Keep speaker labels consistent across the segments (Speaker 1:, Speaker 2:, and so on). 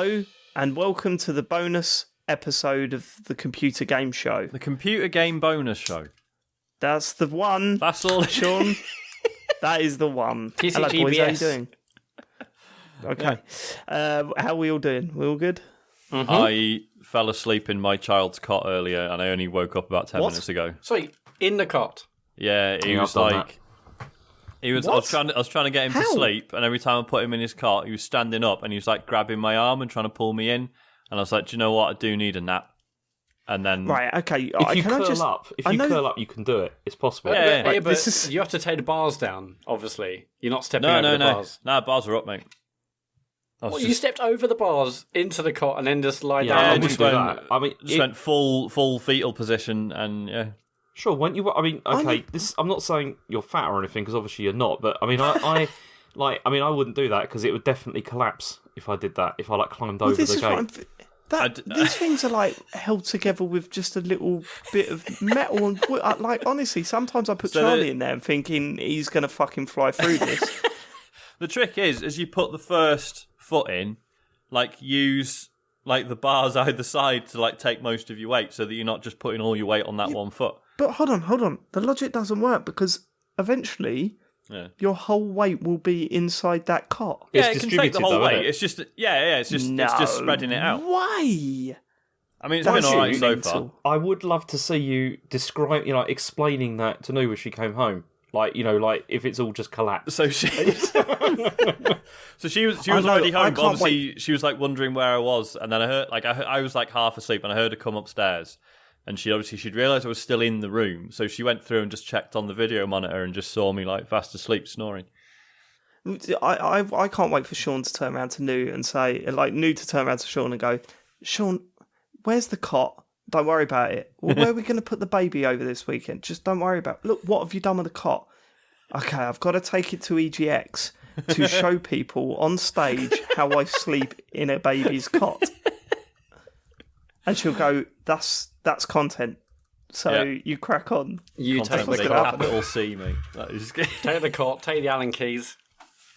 Speaker 1: Hello, and welcome to the bonus episode of the Computer Game Show.
Speaker 2: The Computer Game Bonus Show.
Speaker 1: That's the one.
Speaker 2: That's all.
Speaker 1: Sean, that is the one.
Speaker 3: TCGBS.
Speaker 1: Hello, boys, how you doing? Okay. How are we all doing? We all good?
Speaker 2: Mm-hmm. I fell asleep in my child's cot earlier, and I only woke up about 10 minutes ago.
Speaker 3: Sorry, in the cot?
Speaker 2: Yeah, he was like... He was. I was trying to get him to sleep, and every time I put him in his cot, he was standing up, and he was like grabbing my arm and trying to pull me in. And I was like, "Do you know what? I do need a nap." And then,
Speaker 1: right, okay.
Speaker 4: If you curl up, you can do it. It's possible.
Speaker 3: Yeah, but you have to take the bars down. Obviously, you're not stepping over the bars.
Speaker 2: No, bars are up, mate.
Speaker 3: You stepped over the bars into the cot and then just lie down.
Speaker 2: I just went full fetal position, and yeah.
Speaker 4: Sure, weren't you? I mean, okay. I'm not saying you're fat or anything, because obviously you're not. But I mean, I wouldn't do that because it would definitely collapse if I did that. If I climbed over the gate.
Speaker 1: These things are like held together with just a little bit of metal and wood. Like honestly, sometimes I put Charlie in there and thinking he's going to fucking fly through this.
Speaker 2: The trick is, as you put the first foot in, use the bars either side to take most of your weight, so that you're not just putting all your weight on that one foot.
Speaker 1: But hold on. The logic doesn't work because eventually your whole weight will be inside that cot.
Speaker 2: Yeah, it can take the whole weight. It's just it's just spreading it out.
Speaker 1: Why?
Speaker 2: I mean, it's been alright so far.
Speaker 4: I would love to see you describe, explaining that to Nu when she came home. If it's all just collapsed.
Speaker 2: So she was already home, but obviously she was wondering where I was, and then I heard I was half asleep, and I heard her come upstairs, and she'd realised I was still in the room, so she went through and just checked on the video monitor and just saw me fast asleep snoring.
Speaker 1: I can't wait for Sean to turn around to Nu and say Nu to turn around to Sean and go, Sean, where's the cot? Don't worry about it. Well, where are we going to put the baby over this weekend? Just don't worry about it. Look, what have you done with the cot? Okay, I've got to take it to EGX to show people on stage how I sleep in a baby's cot. And she'll go, that's content. So you crack on.
Speaker 3: You
Speaker 2: content
Speaker 3: take the
Speaker 2: cot. Capital C, mate. That is good.
Speaker 3: Take the cot, take the Allen keys.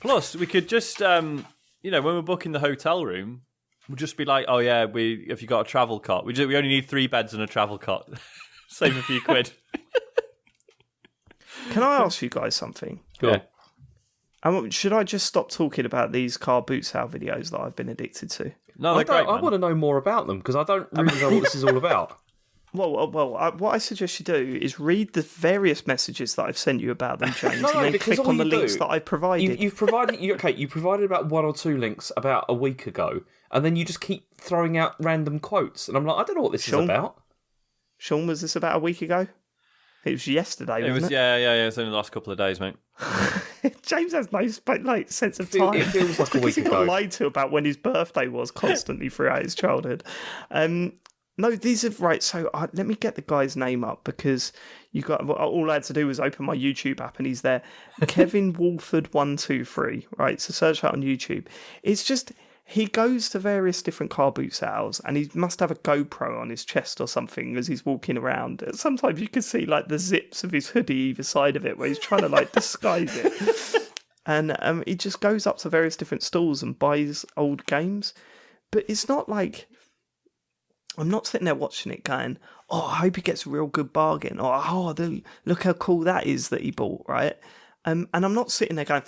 Speaker 2: Plus, we could just, when we're booking the hotel room, we'll just be if you got a travel cot, we only need 3 beds and a travel cot. Save a few quid.
Speaker 1: Can I ask you guys something?
Speaker 2: Go on.
Speaker 1: Should I just stop talking about these car boot sale videos that I've been addicted to?
Speaker 2: No, they're great, man.
Speaker 4: I want to know more about them, because I don't really know what this is all about.
Speaker 1: Well, what I suggest you do is read the various messages that I've sent you about them, James, and then click on the links that I provided.
Speaker 4: You provided about 1 or 2 links about a week ago, and then you just keep throwing out random quotes, and I'm like, I don't know what this is about.
Speaker 1: Sean, was this about a week ago? It was yesterday, wasn't it?
Speaker 2: Yeah, it's only the last couple of days, mate.
Speaker 1: James has no sense of time.
Speaker 4: It feels like a week ago.
Speaker 1: He got lied to about when his birthday was constantly throughout his childhood. No, these are right. So let me get the guy's name up, because all I had to do was open my YouTube app and he's there. Kevin Wolford 123. Right, so search that on YouTube. It's just he goes to various different car boot sales and he must have a GoPro on his chest or something as he's walking around. Sometimes you can see the zips of his hoodie either side of it where he's trying to disguise it. And he just goes up to various different stalls and buys old games. But it's not I'm not sitting there watching it going, I hope he gets a real good bargain, or look how cool that is that he bought, right? And I'm not sitting there going,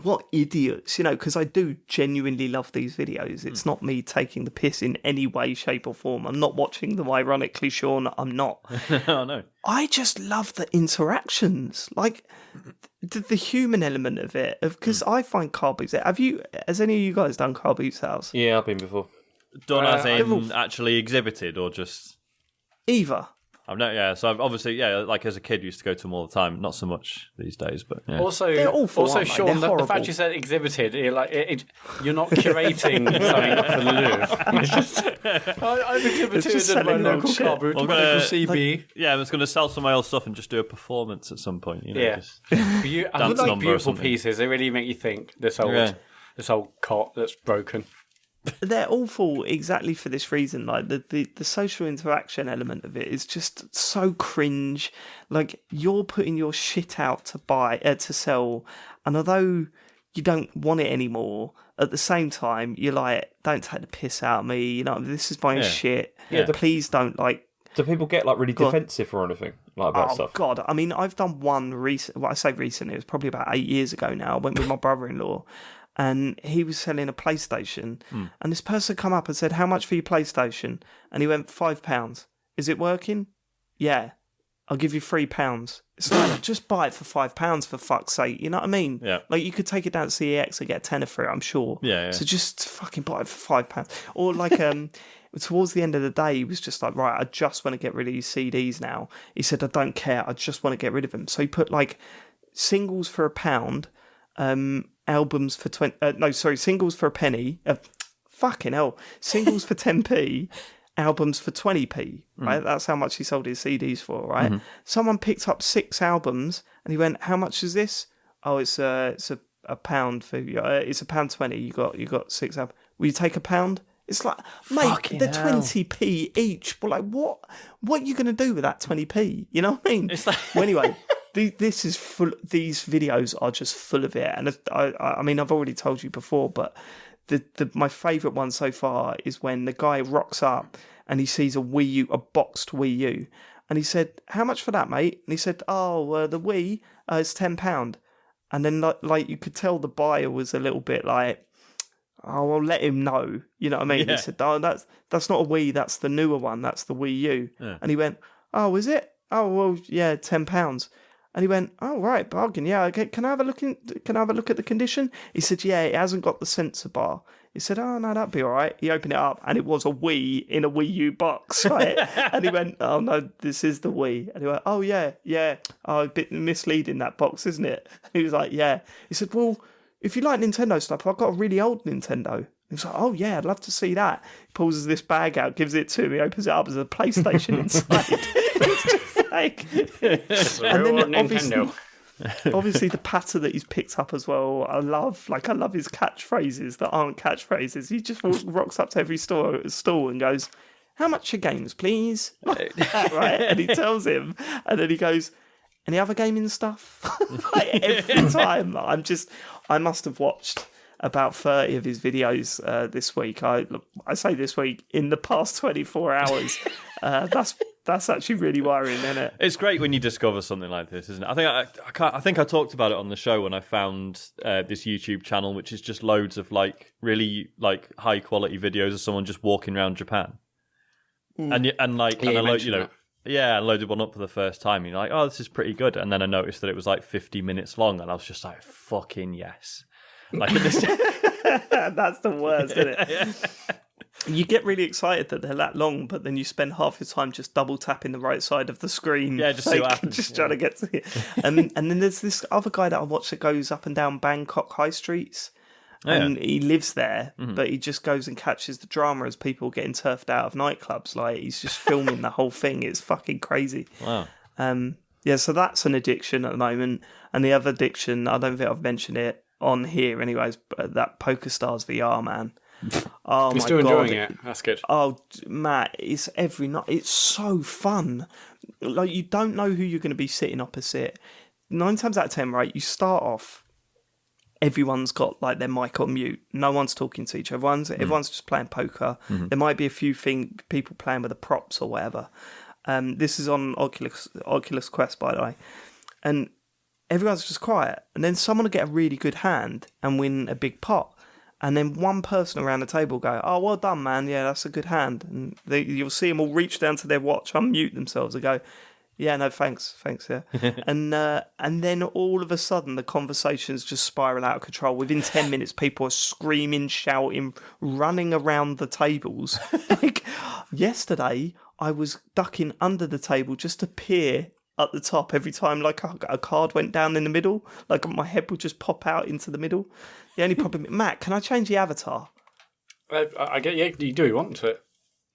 Speaker 1: what idiots, because I do genuinely love these videos. It's not me taking the piss in any way, shape or form. I'm not watching them ironically, Sean. I'm not.
Speaker 2: Oh, no.
Speaker 1: I just love the interactions, the human element of it. Because I find car boot sales. Has any of you guys done car boot sales?
Speaker 4: Yeah, I've been before.
Speaker 2: Done as in actually exhibited, or just
Speaker 1: either?
Speaker 2: I've not. Yeah, so I've obviously, as a kid, used to go to them all the time. Not so much these days, but yeah.
Speaker 1: They're awful,
Speaker 3: Sean, the fact you said exhibited, you're not curating something for the Louvre. It's just I've exhibited in my local car boot, my local CB.
Speaker 2: I was going to sell some of my old stuff and just do a performance at some point.
Speaker 3: Just dance number beautiful pieces. They really make you think. This old cot that's broken.
Speaker 1: They're awful exactly for this reason. The social interaction element of it is just so cringe. You're putting your shit out to buy to sell, and although you don't want it anymore. At the same time, you're like, don't take the piss out of me. You know, this is my shit.
Speaker 4: Yeah.
Speaker 1: Please don't like.
Speaker 4: Do people get like really defensive or anything like about stuff?
Speaker 1: Oh God! I mean, I've done one recent. Well, I say recent. It was probably about 8 years ago now. I went with my brother-in-law, and he was selling a PlayStation. And this person come up and said, "How much for your PlayStation?" And he went, £5. Is it working? Yeah. I'll give you £3. It's like, just buy it for £5 for fuck's sake. You know what I mean?
Speaker 2: Yeah.
Speaker 1: Like, you could take it down to CEX and get a tenner for it, I'm sure.
Speaker 2: Yeah.
Speaker 1: So just fucking buy it for £5. Or like, towards the end of the day, he was just like, right, I just want to get rid of these CDs now. He said, I don't care. I just want to get rid of them. So he put like singles for £1, albums for singles for a penny. Fucking hell. Singles for 10p. Albums for 20p, right? That's how much he sold his CDs for, right? Someone picked up 6 albums and he went, "How much is this?" "Oh, it's a pound for you. It's £1.20. You got 6 albums. Will you take £1?" It's like, mate,
Speaker 2: Fucking
Speaker 1: they're
Speaker 2: hell.
Speaker 1: 20p each. But like, what are you gonna do with that 20p? You know what I mean?
Speaker 2: It's like...
Speaker 1: Well, anyway. This is full. These videos are just full of it, and I mean, I've already told you before, but my favourite one so far is when the guy rocks up and he sees a boxed Wii U, and he said, "How much for that, mate?" And he said, "Oh, the Wii is £10." And then like you could tell the buyer was a little bit like, "Oh, I'll let him know." You know what I mean?
Speaker 2: Yeah.
Speaker 1: He said, "Oh, that's not a Wii, that's the newer one, that's the Wii U."
Speaker 2: Yeah.
Speaker 1: And he went, "Oh, is it? Oh, well, yeah, £10." And he went, "Oh, right, bargain. Yeah, okay. Can I have a look at the condition?" He said, "Yeah, it hasn't got the sensor bar." He said, "Oh, no, that'd be all right." He opened it up, and it was a Wii in a Wii U box, right? And he went, "Oh, no, this is the Wii." And he went, "Oh, yeah. Oh, a bit misleading, that box, isn't it?" And he was like, "Yeah." He said, "Well, if you like Nintendo stuff, I've got a really old Nintendo." He was like, "Oh, yeah, I'd love to see that." He pulls this bag out, gives it to him. He opens it up, there's a PlayStation inside. It's just like... And then obviously the patter that he's picked up as well, I love his catchphrases that aren't catchphrases. He just rocks up to every stall and goes, "How much are games, please?" Like that, right? And he tells him, and then he goes, "Any other gaming stuff?" Like every time. I must have watched about 30 of his videos this week. I say this week, in the past 24 hours. That's actually really worrying, isn't it?
Speaker 2: It's great when you discover something like this, isn't it? I think I talked about it on the show when I found this YouTube channel, which is just loads of like really like high quality videos of someone just walking around Japan, I loaded one up for the first time. And you're like, "Oh, this is pretty good," and then I noticed that it was like 50 minutes long, and I was just like, "Fucking yes!" Like this.
Speaker 1: That's the worst, isn't it? Yeah. You get really excited that they're that long, but then you spend half your time just double tapping the right side of the screen.
Speaker 2: Yeah, just see what happens.
Speaker 1: Just trying to get to it. And then there's this other guy that I watch that goes up and down Bangkok high streets. And he lives there, but he just goes and catches the drama as people getting turfed out of nightclubs. Like, he's just filming the whole thing. It's fucking crazy.
Speaker 2: Wow.
Speaker 1: So that's an addiction at the moment. And the other addiction, I don't think I've mentioned it on here anyways, but that PokerStars VR, man. Oh,
Speaker 3: you're still enjoying it. That's good.
Speaker 1: Oh, Matt, it's every night. It's so fun. Like, you don't know who you're going to be sitting opposite. 9 times out of 10, right? You start off, everyone's got like their mic on mute. No one's talking to each other. Everyone's just playing poker. There might be a few people playing with the props or whatever. This is on Oculus Quest, by the way, and everyone's just quiet. And then someone will get a really good hand and win a big pot. And then one person around the table will go, "Oh, well done, man. Yeah, that's a good hand." And you'll see them all reach down to their watch, unmute themselves, and go, "Yeah, no, thanks, yeah." and then all of a sudden, the conversations just spiral out of control. Within 10 minutes, people are screaming, shouting, running around the tables. Like, yesterday, I was ducking under the table just to peer at the top every time like a card went down in the middle. Like, my head would just pop out into the middle. The only problem, Matt, can I change the avatar?
Speaker 3: I get, yeah, you do want to.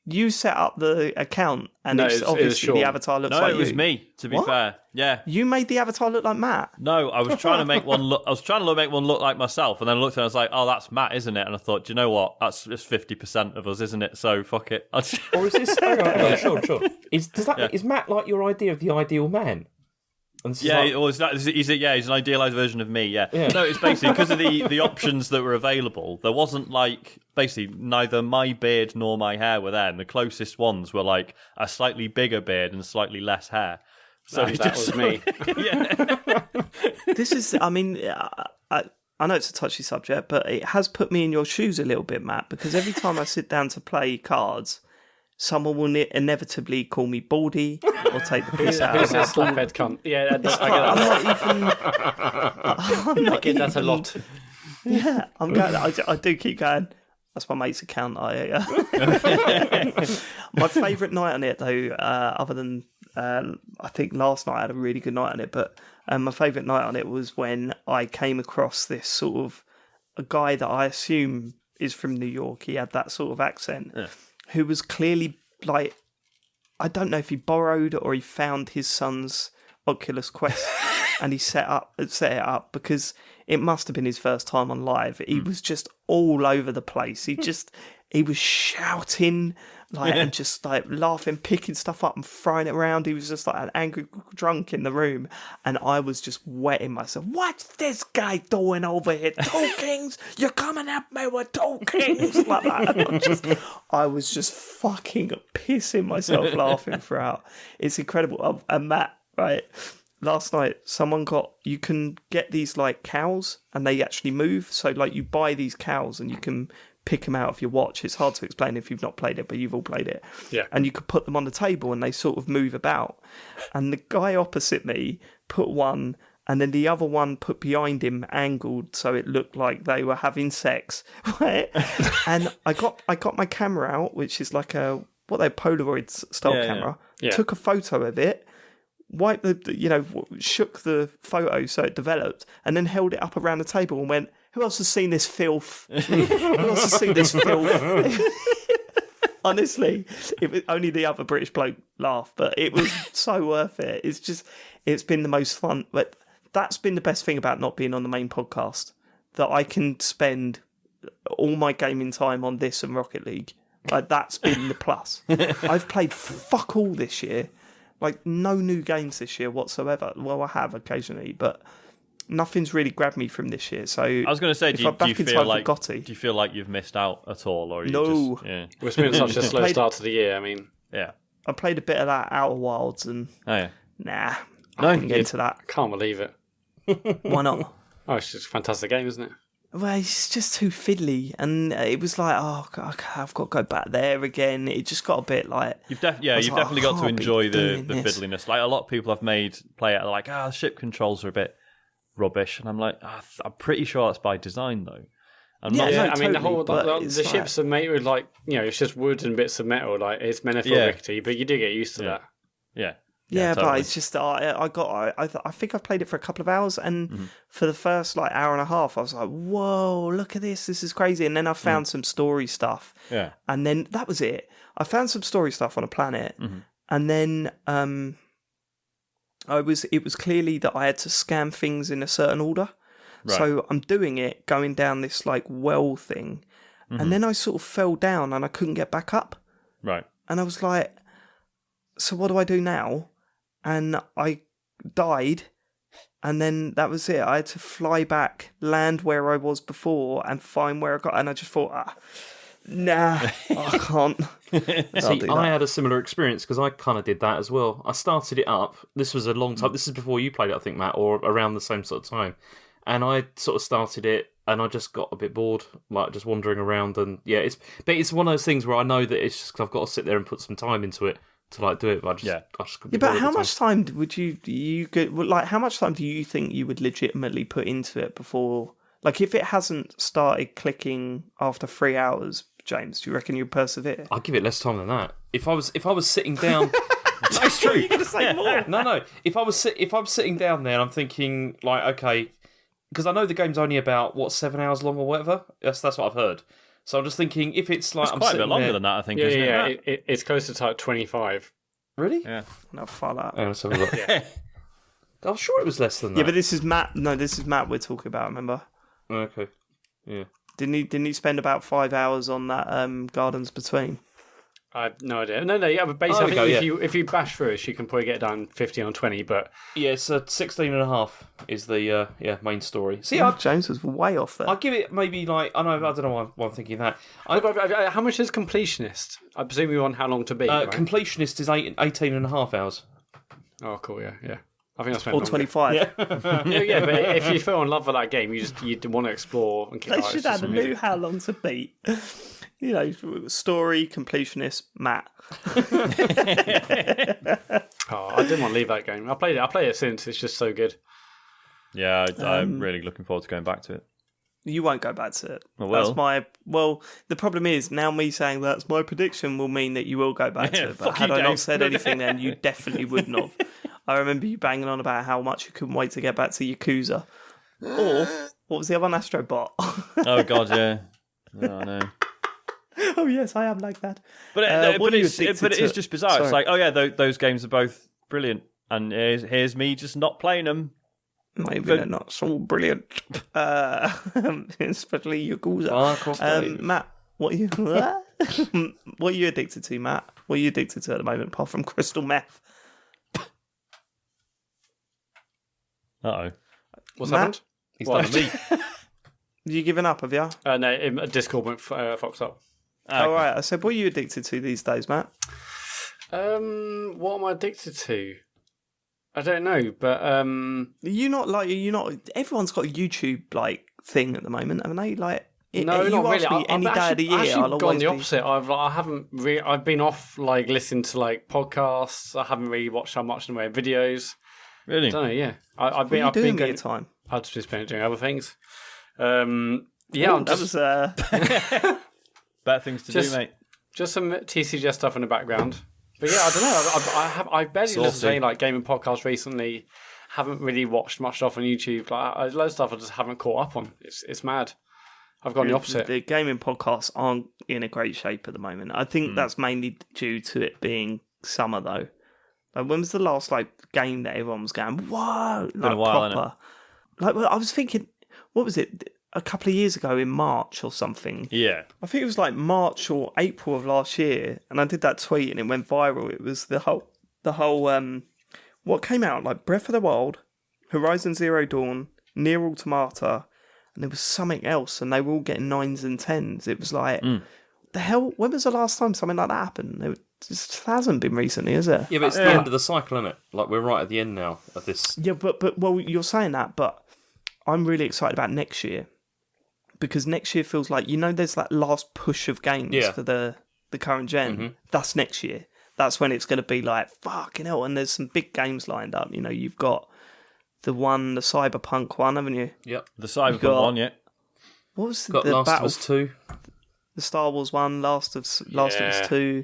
Speaker 1: You set up the account, and obviously the avatar looks like you.
Speaker 2: No, it was me. To be fair, yeah.
Speaker 1: You made the avatar look like Matt.
Speaker 2: No, I was trying to make one look. I was trying to make one look like myself, and then I looked and I was like, "Oh, that's Matt, isn't it?" And I thought, "Do you know what? That's just 50% of us, isn't it? So fuck it."
Speaker 4: Or is this? Sure. Is Matt like your idea of the ideal man?
Speaker 2: He's an idealised version of me. Yeah. No, it's basically because of the options that were available. There wasn't basically neither my beard nor my hair were there. And the closest ones were like a slightly bigger beard and slightly less hair. So
Speaker 3: that was me.
Speaker 1: This is, I mean, I know it's a touchy subject, but it has put me in your shoes a little bit, Matt, because every time I sit down to play cards, someone will inevitably call me baldy or take the piss out of me.
Speaker 3: Slaphead cunt. Yeah, I get that a lot.
Speaker 1: Yeah, I'm going. I do keep going. That's my mate's account. My favourite night on it, though, other than I think last night I had a really good night on it, but my favourite night on it was when I came across this sort of a guy that I assume is from New York. He had that sort of accent. Yeah. Who was clearly like, I don't know if he borrowed or he found his son's Oculus Quest and he set it up because it must have been his first time on live. He was just all over the place. He was shouting and just like laughing, picking stuff up and throwing it around. He was just like an angry drunk in the room, and I was just wetting myself. What's this guy doing over here? 2 kings? You're coming at me with 2 kings? Like that. And I was just fucking pissing myself laughing throughout. It's incredible. And Matt, right? Last night, you can get these like cows and they actually move. So like you buy these cows and you can pick them out of your watch. It's hard to explain if you've not played it, but you've all played it.
Speaker 3: Yeah.
Speaker 1: And you could put them on the table and they sort of move about. And the guy opposite me put one and then the other one put behind him angled so it looked like they were having sex. Right? And I got my camera out, which is like a Polaroid style camera. Yeah. Took a photo of it. Wiped shook the photo so it developed, and then held it up around the table and went, "Who else has seen this filth? Who else has seen this filth?" Honestly, only the other British bloke laughed, but it was so worth it. It's been the most fun. But that's been the best thing about not being on the main podcast, that I can spend all my gaming time on this and Rocket League. Like that's been the plus. I've played fuck all this year. Like, no new games this year whatsoever. Well, I have occasionally, but nothing's really grabbed me from this year. So
Speaker 2: I was going to say, do you feel like you've missed out at all? Or
Speaker 1: no.
Speaker 3: It's been such a slow start to the year. I mean,
Speaker 2: yeah.
Speaker 1: I played a bit of that Outer Wilds and I didn't get into that.
Speaker 3: I can't believe it.
Speaker 1: Why not?
Speaker 3: Oh, it's just a fantastic game, isn't it?
Speaker 1: Well, it's just too fiddly, and it was like, oh, I've got to go back there again. It just got a bit like
Speaker 2: you've definitely got to enjoy the fiddliness. Like a lot of people have play it like, the ship controls are a bit rubbish, and I'm like, I'm pretty sure that's by design though.
Speaker 3: I mean, the ships are made with like it's just wood and bits of metal. Like it's meant to feel rickety, but you do get used to that.
Speaker 2: Yeah.
Speaker 1: Yeah, totally. But it's just I think I've played it for a couple of hours, and for the first like hour and a half, I was like, "Whoa, look at this! This is crazy!" And then I found some story stuff, and then that was it. I found some story stuff on a planet, and then it was clearly that I had to scan things in a certain order. Right. So I'm doing it, going down this like well thing, and then I sort of fell down and I couldn't get back up.
Speaker 2: Right,
Speaker 1: and I was like, "So what do I do now?" And I died, and then that was it. I had to fly back, land where I was before, and find where I got. And I just thought, nah, I can't.
Speaker 4: See, I had a similar experience because I kind of did that as well. I started it up. This was a long time. This is before you played it, I think, Matt, or around the same sort of time. And I sort of started it, and I just got a bit bored, like just wandering around. And it's one of those things where I know that it's just 'cause I've got to sit there and put some time into it to like do it, but I just couldn't.
Speaker 1: But how much time would you get? Like, how much time do you think you would legitimately put into it before? Like, if it hasn't started clicking after 3 hours, James, do you reckon you'd persevere?
Speaker 4: I'd give it less time than that. If I was sitting down,
Speaker 1: that's true. You're gonna say more?
Speaker 4: No. If I'm sitting down there, and I'm thinking like, okay, because I know the game's only about 7 hours long or whatever. That's what I've heard. So I'm just thinking, if it's like...
Speaker 2: It's quite a bit longer than that, I think, isn't it?
Speaker 3: Yeah, it's closer to like 25.
Speaker 4: Really?
Speaker 2: Yeah.
Speaker 1: No, fuck that.
Speaker 4: Let's have a look. I was sure it was less than that.
Speaker 1: Yeah, but this is Matt. No, this is Matt we're talking about, remember?
Speaker 4: Okay. Yeah.
Speaker 1: Didn't he spend about 5 hours on that Gardens Between?
Speaker 3: I have no idea. No, yeah, but basically,
Speaker 4: Oh,
Speaker 3: I
Speaker 4: okay,
Speaker 3: think if you bash through it, you can probably get it down 15 or 20, but...
Speaker 4: Yeah, it's 16 and a half is the main story. See,
Speaker 1: James was way off there.
Speaker 4: I'll give it maybe like... I don't know why I'm thinking that.
Speaker 3: How much is Completionist? I presume you're on how long to beat, right?
Speaker 4: Completionist is 18 and a half hours.
Speaker 3: Oh, cool, yeah. I think that's
Speaker 1: Or 25.
Speaker 3: yeah, but if you fell in love with that game, you want to explore and keep
Speaker 1: They should add a new how long to beat. Story, completionist, Matt.
Speaker 3: Oh, I didn't want to leave that game. I played it since. It's just so good.
Speaker 2: Yeah, I'm really looking forward to going back to it.
Speaker 1: You won't go back to it.
Speaker 2: I will.
Speaker 1: The problem is, now me saying that's my prediction will mean that you will go back to it. But
Speaker 2: fuck
Speaker 1: had
Speaker 2: you,
Speaker 1: I not
Speaker 2: Dave.
Speaker 1: said anything then, you definitely wouldn't have. I remember you banging on about how much you couldn't wait to get back to Yakuza. Or, what was the other one? Astrobot.
Speaker 2: Oh, God, yeah. Oh, no.
Speaker 1: Oh, yes, I am like that.
Speaker 2: But it is just bizarre.
Speaker 1: Sorry.
Speaker 2: It's like, oh, yeah, those games are both brilliant. And here's me just not playing them.
Speaker 1: Maybe they're not so brilliant. Especially Yakuza. Matt, what are you... what are you addicted to, Matt? What are you addicted to at the moment, apart from crystal meth?
Speaker 2: Uh-oh.
Speaker 3: What's
Speaker 1: Matt?
Speaker 3: happened?
Speaker 4: He's done me.
Speaker 1: You given up, have you?
Speaker 3: No, Discord went fox up.
Speaker 1: All right. I said, what are you addicted to these days, Matt?
Speaker 3: What am I addicted to? I don't know, but
Speaker 1: You're not. Everyone's got a YouTube like thing at the moment, haven't they? Like,
Speaker 3: no,
Speaker 1: you
Speaker 3: not
Speaker 1: ask
Speaker 3: really.
Speaker 1: me any day of the year,
Speaker 3: I've
Speaker 1: I'll
Speaker 3: gone
Speaker 1: always
Speaker 3: the
Speaker 1: be...
Speaker 3: opposite. I haven't. I've been off like listening to like podcasts. I haven't really watched how much in the way of videos.
Speaker 2: Really?
Speaker 3: I don't know. Yeah, I've
Speaker 1: What are you
Speaker 3: I've
Speaker 1: doing
Speaker 3: been
Speaker 1: with
Speaker 3: going.
Speaker 1: your time?
Speaker 3: I've just been spending doing other things. Yeah,
Speaker 1: Ooh,
Speaker 3: I'm just
Speaker 2: Better things to do, mate.
Speaker 3: just some TCGS stuff in the background. But yeah, I don't know. I barely listened to any like gaming podcasts recently. Haven't really watched much stuff on YouTube. Like loads of stuff I just haven't caught up on. It's mad. I've gone the opposite.
Speaker 1: The gaming podcasts aren't in a great shape at the moment. I think that's mainly due to it being summer, though. Like, when was the last game that everyone was going, whoa,
Speaker 2: Been a while,
Speaker 1: proper? Like, well, I was thinking, what was it? A couple of years ago in March or something.
Speaker 2: Yeah.
Speaker 1: I think it was like March or April of last year, and I did that tweet and it went viral. It was the whole what came out, like Breath of the Wild, Horizon Zero Dawn, Nier Automata, and there was something else, and they were all getting 9s and 10s. It was like, the hell, when was the last time something like that happened? It just hasn't been recently, is it?
Speaker 4: Yeah, but it's the end of the cycle, isn't it? Like, we're right at the end now of this.
Speaker 1: Yeah, but well, you're saying that, but I'm really excited about next year. Because next year feels like, there's that last push of games for the current gen. Mm-hmm. That's next year. That's when it's going to be like, fucking hell. And there's some big games lined up. You've got the Cyberpunk one, haven't you?
Speaker 4: Yep.
Speaker 2: The Cyberpunk one, yeah.
Speaker 1: What was
Speaker 4: got
Speaker 1: the
Speaker 4: Last of Us 2?
Speaker 1: The Star Wars one, Last of Us 2.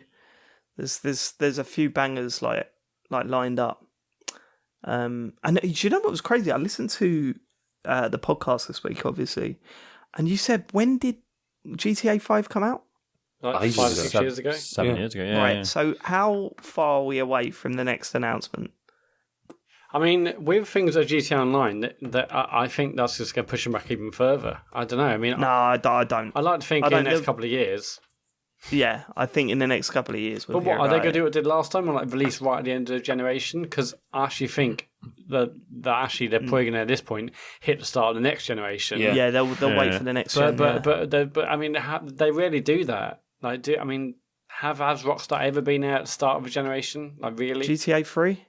Speaker 1: There's a few bangers like lined up. And do you know what was crazy? I listened to the podcast this week, obviously. And you said, when did GTA 5 come out?
Speaker 3: Like 5 or 6 years ago?
Speaker 2: 7 years ago, yeah.
Speaker 1: Right,
Speaker 2: yeah.
Speaker 1: so how far are we away from the next announcement?
Speaker 3: I mean, with things like GTA Online, that I think that's just going to push them back even further. I don't know. I mean,
Speaker 1: No, I don't.
Speaker 3: I'd like to think in the next couple of years.
Speaker 1: Yeah, I think in the next couple of years.
Speaker 3: But what, are they going to do what they did last time, or like release right at the end of the generation? Because I actually think that actually they're probably going to, at this point, hit the start of the next generation.
Speaker 1: Yeah, they'll wait for the next gen.
Speaker 3: But I mean, they really do that. Like, has Rockstar ever been there at the start of a generation? Like, really?
Speaker 1: GTA 3?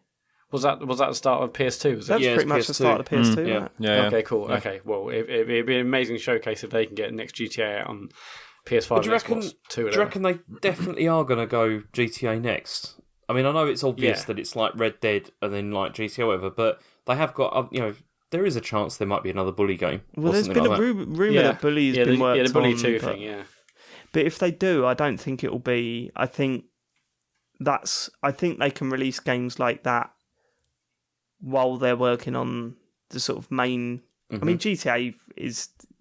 Speaker 3: Was that the start of PS2? Was it?
Speaker 1: That's pretty much the start of PS2,
Speaker 2: yeah.
Speaker 1: right?
Speaker 2: Yeah.
Speaker 3: Okay, cool. Yeah. Okay, well, it'd be an amazing showcase if they can get the next GTA out on PS5 and Xbox 2.
Speaker 4: Do you reckon they definitely are going to go GTA next? I mean, I know it's obvious that it's like Red Dead and then like GTA or whatever, but they have got, there is a chance there might be another Bully game.
Speaker 1: Well, there's been a rumour that Bully's been worked on.
Speaker 3: Yeah, the Bully 2 thing, yeah.
Speaker 1: But if they do, I don't think it'll be... I think they can release games like that while they're working on the sort of main... I mean, GTA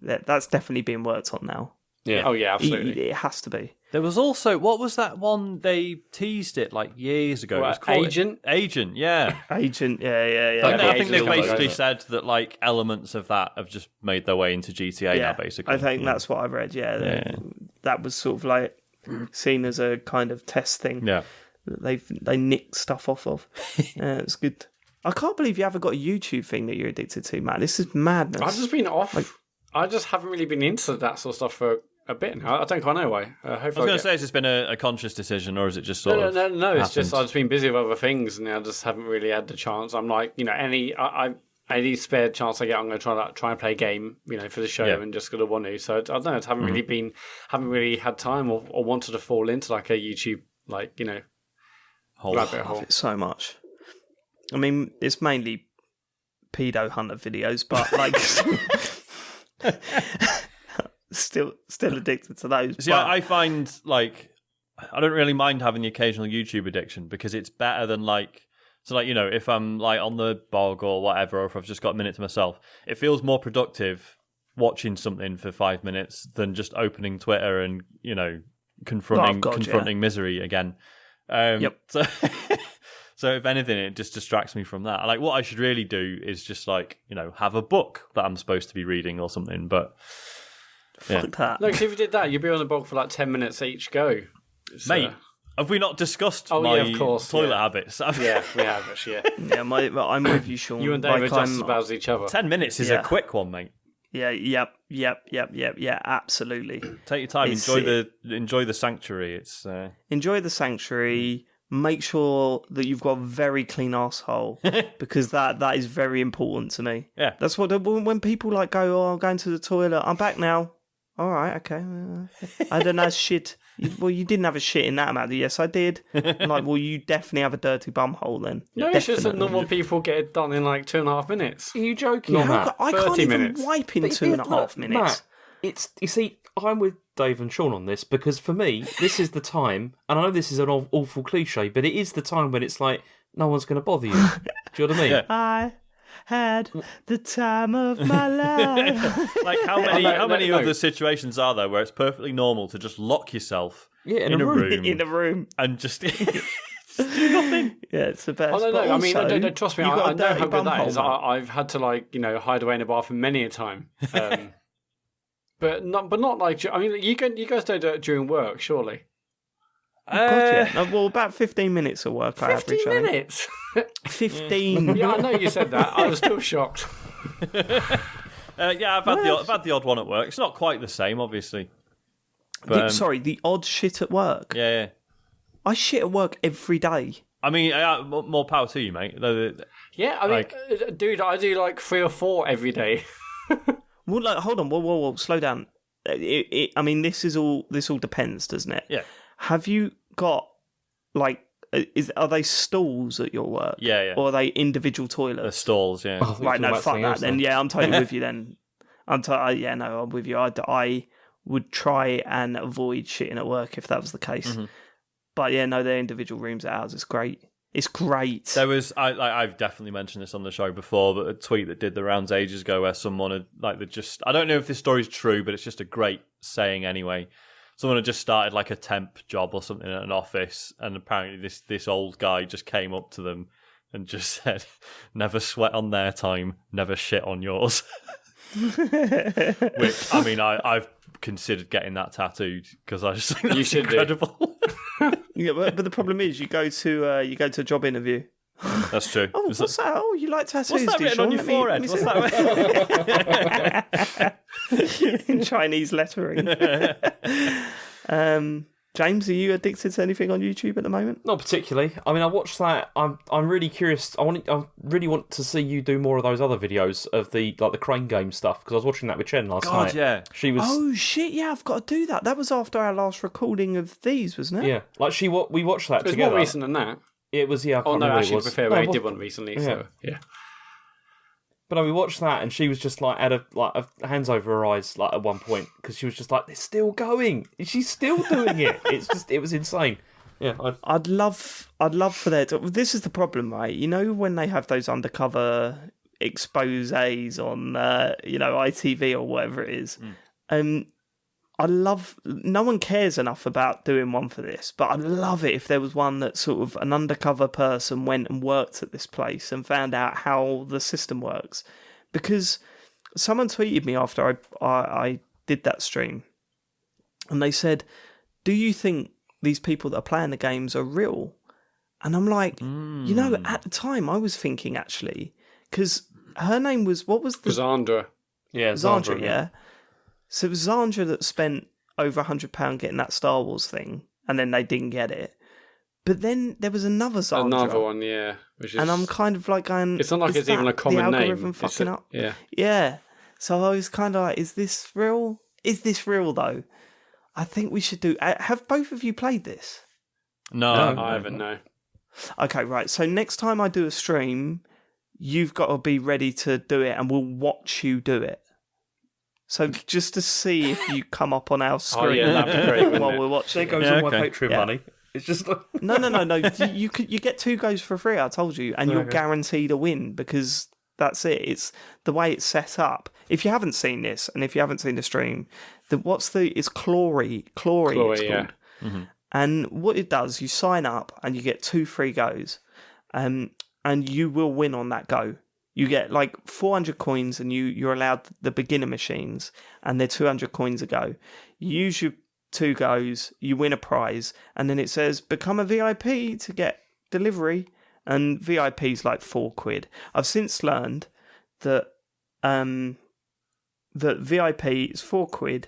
Speaker 1: that's definitely being worked on now.
Speaker 4: Yeah.
Speaker 3: Oh, yeah, absolutely.
Speaker 1: It has to be.
Speaker 2: There was also, what was that one they teased it like years ago? It was called
Speaker 3: Agent?
Speaker 2: Agent, yeah.
Speaker 1: Agent, yeah.
Speaker 2: I think they've basically said that like elements of that have just made their way into GTA now, basically.
Speaker 1: I think that's what I read, yeah. That was sort of like seen as a kind of test thing.
Speaker 2: Yeah.
Speaker 1: That they nick stuff off of. It's good. I can't believe you haven't got a YouTube thing that you're addicted to, man. This is madness.
Speaker 3: I've just been off. I just haven't really been into that sort of stuff for a bit now. I don't quite know why.
Speaker 2: I was going to say, has this been a conscious decision, or is it just sort of...
Speaker 3: No. It's just I've just been busy with other things, and I just haven't really had the chance. I'm like, any spare chance I get, I'm going to try and play a game, for the show, and just going to want to. So I don't know. I haven't really had time or wanted to fall into like a YouTube rabbit hole.
Speaker 1: I love it so much. I mean, it's mainly pedo hunter videos, but like still addicted to those.
Speaker 2: See, I find like I don't really mind having the occasional YouTube addiction because it's better than if I'm like on the bog or whatever, or if I've just got a minute to myself, it feels more productive watching something for 5 minutes than just opening Twitter and confronting misery again.
Speaker 1: Yep.
Speaker 2: So if anything, it just distracts me from that. Like what I should really do is just have a book that I'm supposed to be reading or something. But
Speaker 1: fuck that.
Speaker 3: Look, if you did that, you'd be on the book for like 10 minutes each go.
Speaker 2: Mate, have we not discussed my
Speaker 3: of course,
Speaker 2: toilet habits?
Speaker 3: Yeah, we have actually.
Speaker 1: Yeah, I'm with you, Sean.
Speaker 3: You and Dave are just as bad as each other.
Speaker 2: 10 minutes is a quick one, mate.
Speaker 1: Yeah, yep, absolutely.
Speaker 2: Take your time. Enjoy the sanctuary. It's
Speaker 1: enjoy the sanctuary. Make sure that you've got a very clean asshole because that is very important to me.
Speaker 2: Yeah,
Speaker 1: that's what when people go, oh, I'm going to the toilet. I'm back now. All right, okay. I had a nice shit. Well, you didn't have a shit in that amount. Yes, I did. I'm like, well, you definitely have a dirty bum hole then.
Speaker 3: No, it's just that normal people get it done in like 2.5 minutes.
Speaker 4: Are you joking?
Speaker 1: I can't even
Speaker 3: minutes.
Speaker 1: wipe in 2.5 minutes.
Speaker 4: Matt, you see, I'm with Dave and Sean on this because for me, this is the time, and I know this is an awful cliche, but it is the time when it's like no one's going to bother you. Do you know what I mean?
Speaker 2: Yeah.
Speaker 1: I had the time of my life.
Speaker 2: Like how many other situations are there where it's perfectly normal to just lock yourself in a room and just do nothing?
Speaker 1: Yeah, it's the best.
Speaker 3: Oh, no,
Speaker 1: also,
Speaker 3: I mean, don't trust me. I know how good that is. I've had to hide away in a bathroom many a time. But not like, I mean, you guys don't do it during work, surely?
Speaker 1: Well, about 15 minutes of work, I average.
Speaker 3: 15 minutes?
Speaker 1: 15.
Speaker 3: Yeah, I know you said that. I was still shocked.
Speaker 2: I've had the odd one at work. It's not quite the same, obviously. But,
Speaker 1: the odd shit at work.
Speaker 2: Yeah.
Speaker 1: I shit at work every day.
Speaker 2: I mean, more power to you, mate.
Speaker 3: Yeah, I mean, dude, I do like 3 or 4 every day.
Speaker 1: Well, hold on, whoa, slow down. I mean, this all depends, doesn't it?
Speaker 2: Yeah.
Speaker 1: Have you got are they stalls at your work?
Speaker 2: Yeah.
Speaker 1: Or are they individual toilets?
Speaker 2: They're stalls, yeah.
Speaker 1: Oh, right, no, fuck that. Then I'm totally with you. Then I'm with you. I would try and avoid shitting at work if that was the case. Mm-hmm. But yeah, no, they're individual rooms at ours. It's great. It's great.
Speaker 2: There was, I've definitely mentioned this on the show before, but a tweet that did the rounds ages ago where someone had, I don't know if this story's true, but it's just a great saying anyway. Someone had just started a temp job or something at an office, and apparently this old guy just came up to them and just said, "Never sweat on their time, never shit on yours." Which, I mean, I've considered getting that tattooed because I just think that's incredible.
Speaker 1: Yeah, but the problem is you go to a job interview.
Speaker 2: That's true.
Speaker 1: Oh, what's that? Oh, you like tattoos?
Speaker 2: What's that written on your forehead? What's
Speaker 1: that? In Chinese lettering. James, are you addicted to anything on YouTube at the moment?
Speaker 4: Not particularly. I mean, I watched that. I'm really curious. I really want to see you do more of those other videos of the crane game stuff because I was watching that with Chen last night.
Speaker 2: Yeah,
Speaker 1: she was. Oh shit! Yeah, I've got to do that. That was after our last recording of these, wasn't it?
Speaker 4: Yeah, we watched that together.
Speaker 3: It was more recent than that.
Speaker 4: It was. Yeah. I can't
Speaker 3: no,
Speaker 4: remember
Speaker 3: actually,
Speaker 4: what it was.
Speaker 3: to be fair, we did one recently. Yeah. So yeah.
Speaker 4: But we watched that, and she was just had her hands over her eyes at one point because she was just like, "They're still going. She's still doing it." It was insane. Yeah,
Speaker 1: I'd love for there. This is the problem, right? You know when they have those undercover exposés on ITV or whatever it is. No one cares enough about doing one for this, but I'd love it if there was one that sort of an undercover person went and worked at this place and found out how the system works. Because someone tweeted me after I did that stream, and they said, do you think these people that are playing the games are real? And I'm like, you know, at the time I was thinking actually, because her name was, what was the...
Speaker 3: Zandra.
Speaker 4: Yeah,
Speaker 1: Zandra, yeah. So it was Zandra that spent over £100 getting that Star Wars thing, and then they didn't get it. But then there was another Zandra.
Speaker 3: Another one, yeah. Which is...
Speaker 1: And I'm kind of like going...
Speaker 3: It's not like it's even a common
Speaker 1: the
Speaker 3: name.
Speaker 1: algorithm fucking up?
Speaker 3: Yeah.
Speaker 1: Yeah. So I was kind of like, is this real? Is this real, though? I think we should do... Have both of you played this?
Speaker 2: No,
Speaker 3: I haven't, no.
Speaker 1: Okay, right. So next time I do a stream, you've got to be ready to do it, and we'll watch you do it. So just to see if you come up on our screen.
Speaker 3: Oh, yeah, that'd be great,
Speaker 1: while we're watching.
Speaker 4: There goes all my Patreon money. It's just like...
Speaker 1: No. You get 2 goes for free, I told you, and you're guaranteed a win because that's it. It's the way it's set up. If you haven't seen this, and if you haven't seen the stream, it's Clory. It's called.
Speaker 3: Mm-hmm.
Speaker 1: And what it does, you sign up and you get 2 free goes, and you will win on that go. You get like 400 coins, and you're allowed the beginner machines, and they're 200 coins a go. You use your 2 goes, you win a prize, and then it says become a VIP to get delivery, and VIP's like £4. I've since learned that that VIP is £4.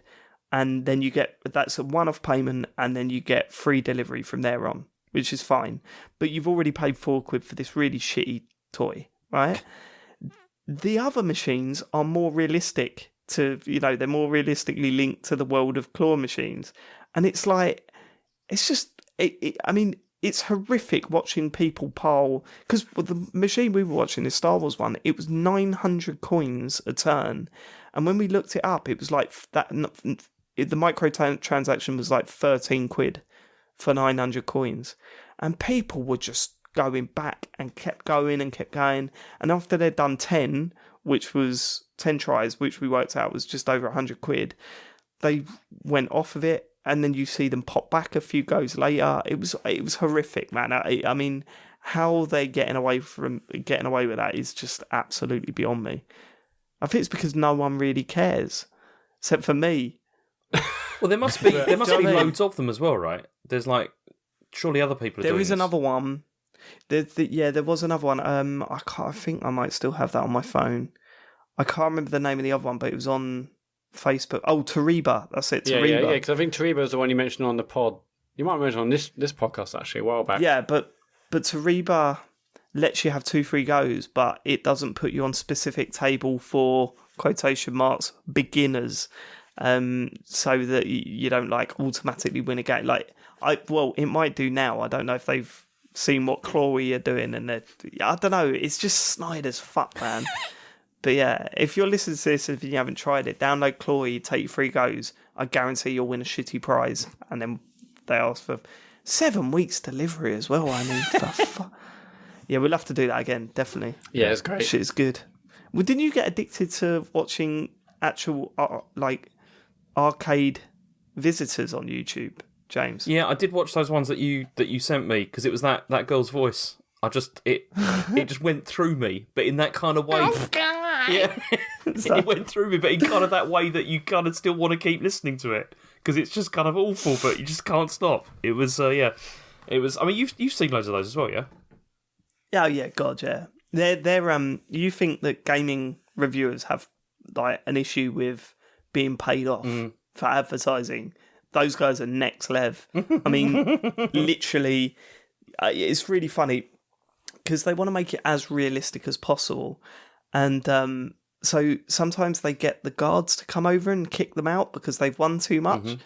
Speaker 1: And then you get, that's a one-off payment, and then you get free delivery from there on, which is fine. But you've already paid £4 for this really shitty toy, right? The other machines are more realistic they're more realistically linked to the world of claw machines. And it's like, it's just, it's horrific watching people pile, because the machine we were watching, the Star Wars one, it was 900 coins a turn. And when we looked it up, it was like that... the microtransaction was like £13 for 900 coins, and people were just going back and kept going. And after they'd done 10, which was 10 tries, which we worked out was just over £100, they went off of it, and then you see them pop back a few goes later. It was horrific, man. I mean, how they're getting away with that is just absolutely beyond me. I think it's because no one really cares, except for me.
Speaker 4: Well, there must be loads of them as well, right? There's like, surely other people are doing this.
Speaker 1: Another one. There was another one. I think I might still have that on my phone. I can't remember the name of the other one, but it was on Facebook. Oh, Tariba. That's it. Tariba.
Speaker 3: Yeah. Because I think Tariba is the one you mentioned on the pod. You might mention on this podcast actually a while back.
Speaker 1: Yeah, but Tariba lets you have 2 free goes, but it doesn't put you on specific table for quotation marks beginners. So that you don't like automatically win a game. It might do now. I don't know if they've seen what Chloe are doing, and I don't know. It's just snide as fuck, man. But yeah, if you're listening to this, if you haven't tried it, download Chloe, take 3 goes. I guarantee you'll win a shitty prize, and then they ask for 7 weeks delivery as well. I mean, for fuck. Yeah, we'll have to do that again, definitely.
Speaker 3: Yeah, it's great.
Speaker 1: Shit is good. Well, didn't you get addicted to watching actual arcade visitors on YouTube, James?
Speaker 4: Yeah, I did watch those ones that you sent me, because it was that girl's voice. It just went through me, but in that kind of way. Oh God! Yeah, it went through me, but in kind of that way that you kind of still want to keep listening to it, because it's just kind of awful, but you just can't stop. It was it was. I mean, you've seen loads of those as well, yeah?
Speaker 1: Yeah, God, yeah. They're you think that gaming reviewers have like an issue with being paid off for advertising? Those guys are next level. I mean, literally, it's really funny because they want to make it as realistic as possible, and so sometimes they get the guards to come over and kick them out because they've won too much.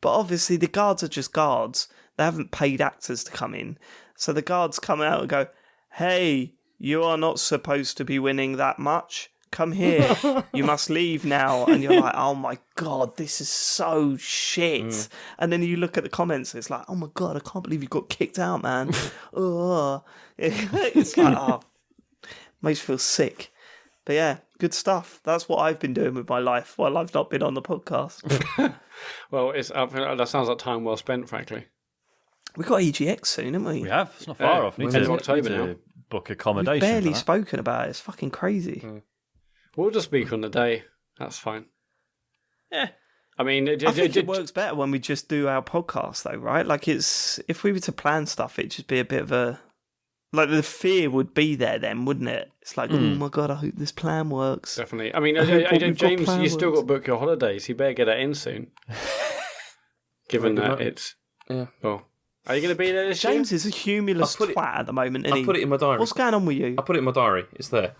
Speaker 1: But obviously, the guards are just guards; they haven't paid actors to come in. So the guards come out and go, "Hey, you are not supposed to be winning that much. Come here, you must leave now." And you're like, oh my God, this is so shit. And then you look at the comments, it's like, oh my God, I can't believe you got kicked out, man. It's like, makes you feel sick. But yeah, good stuff. That's what I've been doing with my life while I've not been on the podcast.
Speaker 3: Well, that sounds like time well spent, frankly.
Speaker 1: We've got EGX soon, haven't we?
Speaker 2: We have. It's not far off.
Speaker 3: We're in October now.
Speaker 2: Book accommodation.
Speaker 1: We've barely spoken about it. It's fucking crazy.
Speaker 3: We'll just speak on the day. That's fine.
Speaker 2: Yeah.
Speaker 3: I mean,
Speaker 1: I think it works better when we just do our podcast, though, right? Like, if we were to plan stuff, it'd just be a bit of a... Like, the fear would be there then, wouldn't it? It's like, oh my God, I hope this plan works.
Speaker 3: Definitely. I mean, James, you still got to book your holidays. You better get that in soon. Given that it's...
Speaker 4: Yeah.
Speaker 3: Well, are you going to be there this
Speaker 1: James
Speaker 3: year?
Speaker 1: is a humorless twat at the moment, isn't he?
Speaker 4: I put it in my diary.
Speaker 1: What's going on with you?
Speaker 4: I put it in my diary. It's there.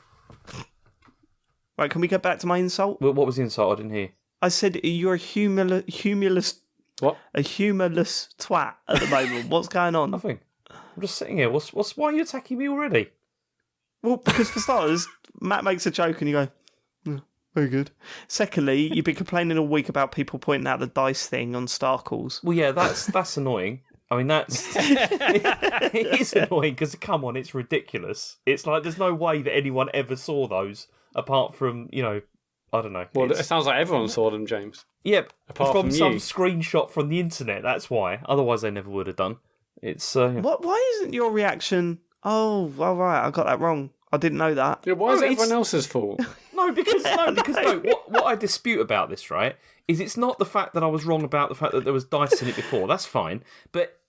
Speaker 1: Right, can we get back to my insult?
Speaker 4: What was the insult? I didn't hear.
Speaker 1: I said you're a humorless...
Speaker 3: What?
Speaker 1: A humorless twat at the moment. What's going on?
Speaker 4: Nothing. I'm just sitting here. Why are you attacking me already?
Speaker 1: Well, because for starters, Matt makes a joke and you go, very good. Secondly, you've been complaining all week about people pointing out the dice thing on Starkles.
Speaker 4: Well, yeah, that's annoying. I mean, it is annoying because, come on, it's ridiculous. It's like there's no way that anyone ever saw those apart from, I don't know.
Speaker 3: Well, it sounds like everyone saw them, James.
Speaker 4: Yep,
Speaker 3: apart
Speaker 4: from some
Speaker 3: you.
Speaker 4: screenshot from the internet, that's why. Otherwise, they never would have done. It's
Speaker 1: Why isn't your reaction, oh, all right, I got that wrong. I didn't know that.
Speaker 3: Yeah, why is it everyone else's fault?
Speaker 4: because what I dispute about this, right, is it's not the fact that I was wrong about the fact that there was dice in it before. That's fine. But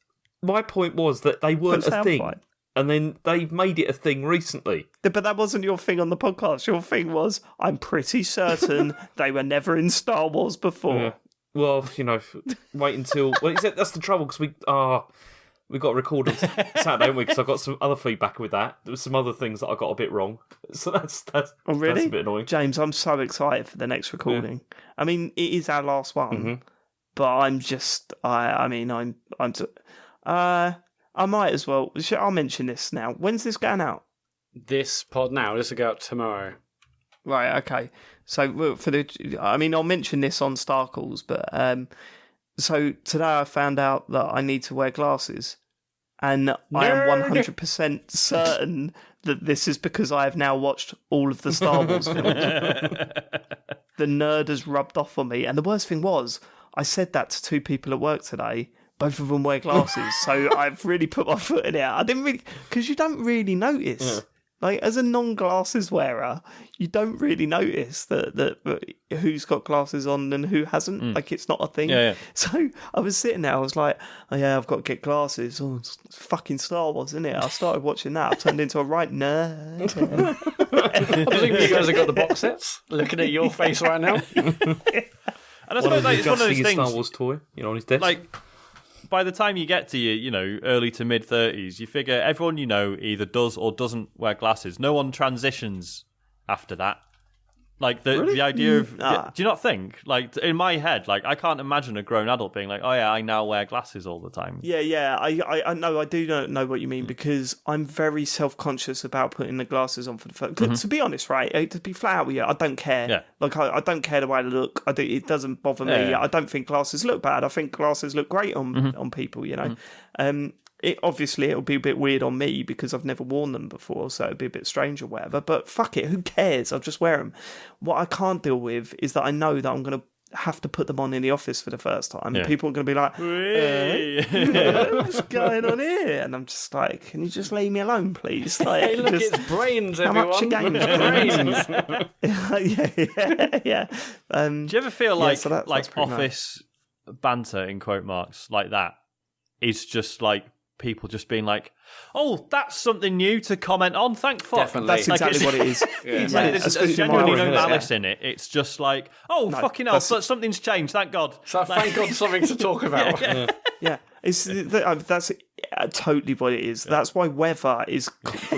Speaker 4: my point was that they weren't a thing.
Speaker 1: Fine.
Speaker 4: And then they've made it a thing recently.
Speaker 1: But that wasn't your thing on the podcast. Your thing was, I'm pretty certain they were never in Star Wars before.
Speaker 4: Yeah. Well, wait until... Well, that's the trouble, because we got recorded Saturday, haven't we? Because I got some other feedback with that. There was some other things that I got a bit wrong. So that's
Speaker 1: oh, really?
Speaker 4: That's a bit annoying.
Speaker 1: James, I'm so excited for the next recording. Yeah. I mean, it is our last one, but I'm just... I might as well... I'll mention this now. When's this going out?
Speaker 3: This pod now. This will go out tomorrow.
Speaker 1: Right, okay. So, I'll mention this on Starkles, but... So today I found out that I need to wear glasses, and I am 100% certain that this is because I have now watched all of the Star Wars films. The nerd has rubbed off on me, and the worst thing was, I said that to two people at work today. Both of them wear glasses, so I've really put my foot in it. I didn't really, because you don't really notice. Yeah. Like, as a non-glasses wearer, you don't really notice that who's got glasses on and who hasn't. Like, it's not a thing.
Speaker 2: Yeah.
Speaker 1: So I was sitting there, I was like, oh yeah, I've got to get glasses. Oh, it's fucking Star Wars, isn't it? I started watching that. I turned into a right nerd.
Speaker 3: I believe you guys have got the box sets. Looking at your face right now.
Speaker 2: And I suppose it's one of those things.
Speaker 4: Star Wars toy, on his desk.
Speaker 2: Like, by the time you get to your, early to mid 30s, you figure everyone either does or doesn't wear glasses. No one transitions after that. Like the idea of, do you not think? Like in my head, like I can't imagine a grown adult being like, oh yeah, I now wear glasses all the time.
Speaker 1: Yeah. I know. I do know what you mean because I'm very self-conscious about putting the glasses on for the first. To be honest, right? To be flat out with you, I don't care. Yeah. Like I don't care the way I look. It doesn't bother me. Yeah. I don't think glasses look bad. I think glasses look great on people. It'll be a bit weird on me because I've never worn them before, so it'd be a bit strange or whatever. But fuck it, who cares? I'll just wear them. What I can't deal with is that I know that I'm going to have to put them on in the office for the first time. Yeah. People are going to be like, what's going on here? And I'm just like, can you just leave me alone, please? Like,
Speaker 3: hey, look, it's brains, everyone.
Speaker 1: How much a game's yeah.
Speaker 2: Do you ever feel like office banter, in quote marks, like that, is just like people just being like, oh, that's something new to comment on, thank fuck.
Speaker 3: Definitely.
Speaker 1: That's exactly what it is.
Speaker 2: There's genuinely no malice in it. It's just like, oh, fucking hell, but something's changed, thank God.
Speaker 3: So thank God something to talk about.
Speaker 1: Yeah. That's totally what it is. That's why weather is